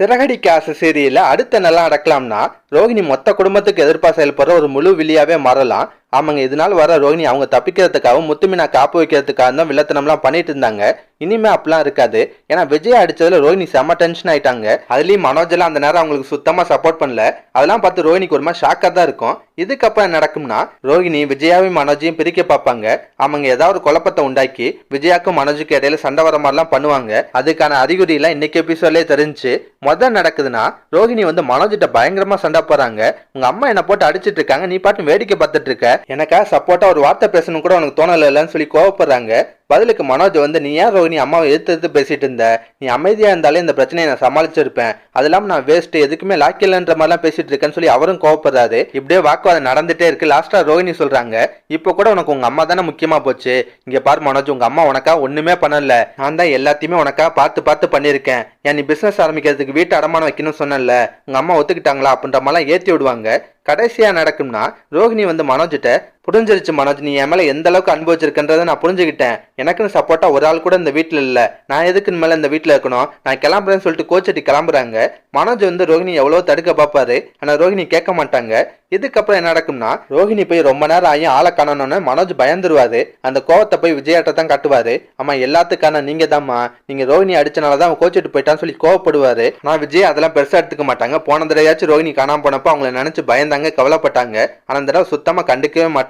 சிறகடி காசு சீரியல்ல அடுத்த நல்லா நடக்கலாம்னா ரோஹிணி மொத்த குடும்பத்துக்கு எதிர்ப்பா செயல்படுற ஒரு முழு வில்லியாவே மாறலாம். ஆமாங்க, இதனால வர ரோஹிணி அவங்க தப்பிக்கிறதுக்காகவும் முத்துமினா காப்பு வைக்கிறதுக்காக தான் வில்லத்தனம்லாம் பண்ணிட்டு இருந்தாங்க. இனிமே அப்படிலாம் இருக்காது. ஏன்னா விஜய் அடிச்சதுல ரோஹிணி செம்ம டென்ஷன் ஆயிட்டாங்க. அதுலயும் மனோஜ் எல்லாம் அந்த நேரம் அவங்களுக்கு சுத்தமா சப்போர்ட் பண்ணல. அதெல்லாம் பார்த்து ரோஹிணிக்கு ஒரு மாதிரி ஷாக்கா தான் இருக்கும். இதுக்கப்புறம் என்ன நடக்கும்னா ரோஹிணி விஜயாவையும் மனோஜையும் பிரிக்க பார்ப்பாங்க. அவங்க ஏதாவது ஒரு குழப்பத்தை உண்டாக்கி விஜயாக்கும் மனோஜுக்கு இடையில சண்டை வர மாதிரிலாம் பண்ணுவாங்க. அதுக்கான அறிகுறி எல்லாம் இன்னைக்கு எபிசோட்லயே தெரிஞ்சு முதல் நடக்குதுன்னா ரோஹிணி வந்து மனோஜிட்ட பயங்கரமா சண்டை போறாங்க. உங்க அம்மா என்ன போட்டு அடிச்சிட்டு இருக்காங்க, நீ பாட்டு வேடிக்கை பார்த்துட்டு இருக்க, எனக்கா சப்போர்ட்டா ஒரு வார்த்தை பேசணும் கூட உனக்கு தோணல இல்லைன்னு சொல்லி கோவப்படுறாங்க. பதிலுக்கு மனோஜ் வந்து நீ ஏன் ரோஹிணி அம்மாவை எதிர்த்து பேசிட்டு இருந்த, நீ அமைதியா இருந்தாலே இந்த பிரச்சனையை நான் சமாளிச்சிருப்பேன், அது இல்லாம நான் வேஸ்ட் எதுக்குமே லாக்கிலன்ற மாதிரிலாம் பேசிட்டு இருக்கேன்னு சொல்லி அவரும் கோவப்படுறாரு. இப்படியே வாக்குவாதம் நடந்துட்டே இருக்கு. லாஸ்டா ரோஹிணி சொல்றாங்க, இப்போ கூட உனக்கு உங்க அம்மா தானே முக்கியமா போச்சு. இங்க பாரு மனோஜ், உங்க அம்மா உனக்கா ஒண்ணுமே பண்ணல, நான் தான் எல்லாத்தையுமே உனக்கா பார்த்து பார்த்து பண்ணிருக்கேன். ஏன் நீ பிசினஸ் ஆரம்பிக்கிறதுக்கு வீட்டு அடமானம் வைக்கணும்னு சொன்னல, உங்க அம்மா ஒத்துக்கிட்டாங்களா அப்படின்ற மாதிரிலாம் ஏத்தி விடுவாங்க. கடைசியா நடக்கும்னா ரோஹிணி வந்து மனோஜிட்ட புரிஞ்சிருச்சு மனோஜ், நீ என் மேல எந்த அளவுக்கு அனுபவிச்சிருக்கன்றதை நான் புரிஞ்சுக்கிட்டேன். எனக்குன்னு சப்போர்ட்டா ஒரு ஆள் கூட இந்த வீட்டுல இல்ல, நான் எதுக்கு மேல இந்த வீட்டுல இருக்கணும், நான் கிளம்புறேன்னு சொல்லிட்டு கோச்சிட்டு கிளம்புறாங்க. மனோஜ் வந்து ரோஹிணி எவ்வளவு தடுக்க பாப்பாரு, ஆனா ரோஹிணி கேட்க மாட்டாங்க. இதுக்கப்புறம் என்ன நடக்கும்னா ரோஹிணி போய் ரொம்ப நேரம் ஆகி ஆளை காணணும்னு மனோஜ் பயந்துருவாரு. அந்த கோவத்தை போய் விஜயாட்ட தான் காட்டுவாரு. ஆமா, எல்லாத்துக்கான நீங்க தான்மா, நீங்க ரோஹிணி அடிச்சனாலதான் கோச்சிட்டு போயிட்டான்னு சொல்லி கோவப்படுவாரு. நான் விஜய் அதெல்லாம் பெருசா எடுத்துக்க மாட்டாங்க. போன தடவையாச்சும் ரோஹிணி காணாம போனப்போ அவங்களை நினைச்சு பயந்தாங்க, கவலைப்பட்டாங்க. ஆனா இந்த தடவை சுத்தமா கண்டுக்கவே மாட்டாங்க.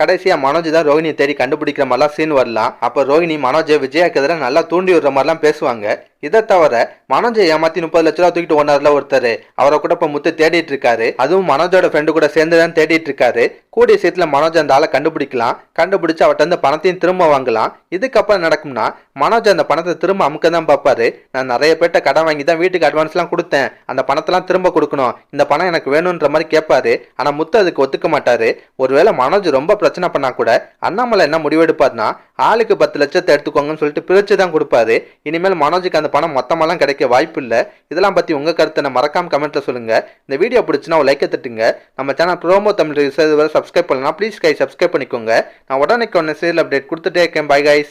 கடைசியா மனோஜ் தான் ரோஹிணியை தேடி கண்டுபிடிக்கிற மாதிரிலாம் சீன் வரலாம். அப்ப ரோஹிணி மனோஜை விஜயாக்கு எதிராக நல்லா தூண்டி விடுற மாதிரிலாம் பேசுவாங்க. இதை தவிர மனோஜை ஏமாத்தி 30 லட்ச ரூபா தூக்கிட்டு ஓனார்ல ஒருத்தர், அவரை கூட இப்ப முத்து தேடிட்டு இருக்காரு. அதுவும் மனோஜோட ஃப்ரெண்டு கூட சேர்ந்து தான் தேடிட்டு இருக்காரு. கூடிய சீத்துல மனோஜ் அந்த ஆளை கண்டுபிடிக்கலாம். கண்டுபிடிச்சு அவட்ட வந்து பணத்தையும் திரும்ப வாங்கலாம். இதுக்கப்புறம் நடக்கும்னா மனோஜ் அந்த பணத்தை திரும்ப அமுக்க தான் பார்ப்பாரு. நான் நிறைய பேர்ட்ட கடன் வாங்கி தான் வீட்டுக்கு அட்வான்ஸ் எல்லாம் கொடுத்தேன், அந்த பணத்தெல்லாம் திரும்ப கொடுக்கணும், இந்த பணம் எனக்கு வேணும்ன்ற மாதிரி கேட்பாரு. ஆனா முத்து அதுக்கு ஒத்துக்க மாட்டாரு. ஒருவேளை மனோஜ் ரொம்ப பிரச்சனை பண்ணா கூட அண்ணாமலை என்ன முடிவெடுப்பாருன்னா ஆளுக்கு 10 லட்சத்தை எடுத்துக்கோங்கன்னு சொல்லிட்டு பிரிச்சு தான் கொடுப்பாரு. இனிமேல் மனோஜுக்கு அந்த பணம் மொத்தமெல்லாம் கிடைக்க வாய்ப்பு இல்லை. இதெல்லாம் பத்தி உங்க கருத்தை மறக்காம கமெண்ட்ல சொல்லுங்க. இந்த வீடியோ பிடிச்சுன்னா ஒரு லைக்கை தட்டுங்க. நம்ம சேனல் ப்ரோமோ தமிழ் சப்ஸ்கிரைப் பண்ணலாம். ப்ளீஸ் கை சப்ஸ்கிரைப் பண்ணிக்கோங்க. நான் உடனே சீரியல் அப்டேட் கொடுத்துட்டே இருக்கேன். Bye guys.